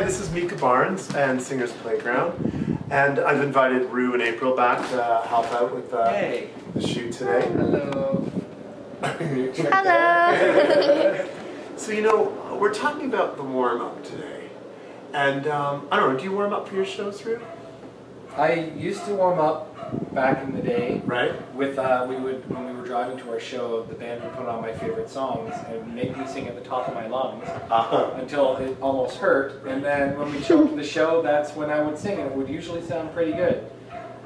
Hi, this is Micah Barnes and Singers Playground, and I've invited Rue and April back to help out with the shoot today. Hello. Hello. So you know, we're talking about the warm-up today, and I don't know, do you warm up for your shows, Rue? I used to warm up back in the day. Right. With when we were driving to our show, the band would put on my favorite songs and make me sing at the top of my lungs until it almost hurt. And then when we showed up to the show, that's when I would sing, and it would usually sound pretty good.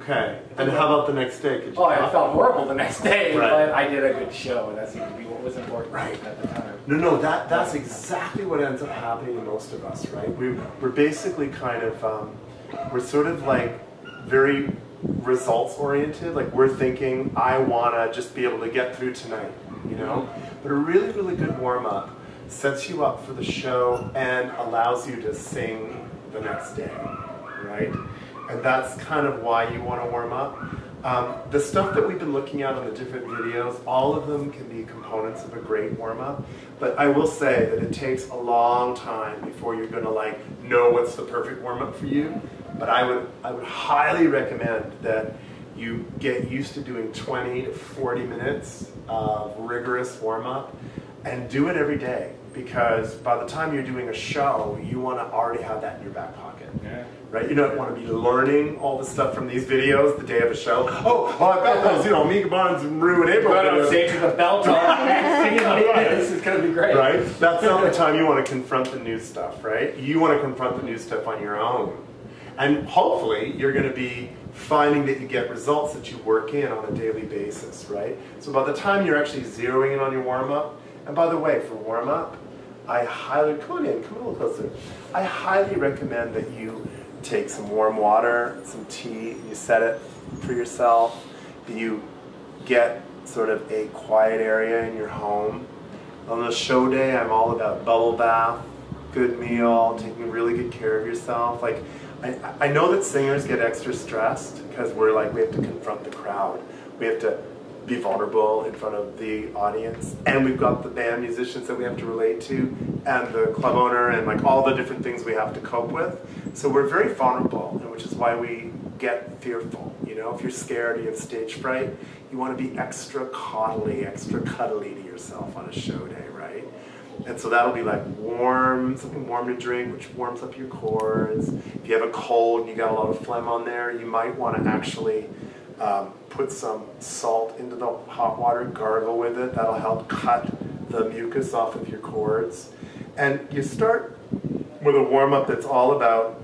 Okay. And how about the next day? Oh, I felt horrible the next day, right. but I did a good show, and that seemed to be what was important at the time. No, that's exactly what ends up happening to most of us, right? We're basically kind of, we're sort of like very results oriented. Like we're thinking, I want to just be able to get through tonight, you know? But a really, really good warm up sets you up for the show and allows you to sing the next day, right? And that's kind of why you want to warm up. The stuff that we've been looking at on the different videos, all of them can be components of a great warm-up, but I will say that it takes a long time before you're going to like know what's the perfect warm-up for you. But I would highly recommend that you get used to doing 20 to 40 minutes of rigorous warm-up and do it every day, because by the time you're doing a show, you want to already have that in your back pocket. Yeah. Right? You don't want to be learning all the stuff from these videos the day of a show. Oh, well, I bet those, you know, Micah Barnes and Rue and April. Right on stage with a belt on, singing like this is going to be great. Right? That's not the time you want to confront the new stuff, right? You want to confront the new stuff on your own. And hopefully, you're going to be finding that you get results that you work in on a daily basis, right? So by the time you're actually zeroing in on your warm-up, and by the way, for warm-up, I highly, come a little closer. I highly recommend that you take some warm water, some tea, and you set it for yourself. You get sort of a quiet area in your home. On the show day, I'm all about bubble bath, good meal, taking really good care of yourself. Like, I know that singers get extra stressed because we have to confront the crowd. We have to be vulnerable in front of the audience, and we've got the band musicians that we have to relate to, and the club owner, and like all the different things we have to cope with. So we're very vulnerable, and which is why we get fearful. You know, if you're scared, you have stage fright, you want to be extra coddly, extra cuddly to yourself on a show day, right? And so that'll be like something warm to drink, which warms up your cords. If you have a cold and you got a lot of phlegm on there, you might want to actually put some salt into the hot water, gargle with it. That'll help cut the mucus off of your cords. And you start with a warm-up that's all about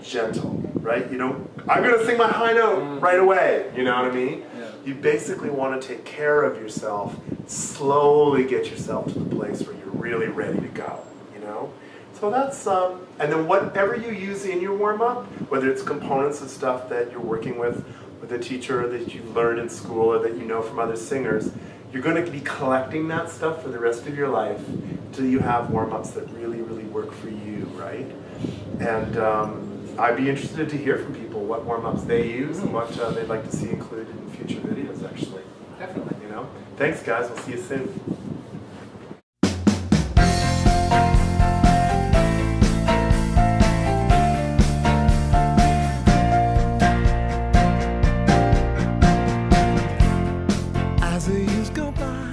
gentle, right? You know, I'm going to sing my high note right away, you know what I mean? Yeah. You basically want to take care of yourself, slowly get yourself to the place where you're really ready to go, you know? So that's, and then whatever you use in your warm-up, whether it's components of stuff that you're working with a teacher that you've learned in school or that you know from other singers, you're going to be collecting that stuff for the rest of your life until you have warm-ups that really, really work for you, right? And I'd be interested to hear from people what warm-ups they use and what they'd like to see included in future videos, actually. Definitely. You know? Thanks, guys. We'll see you soon. As the years go by,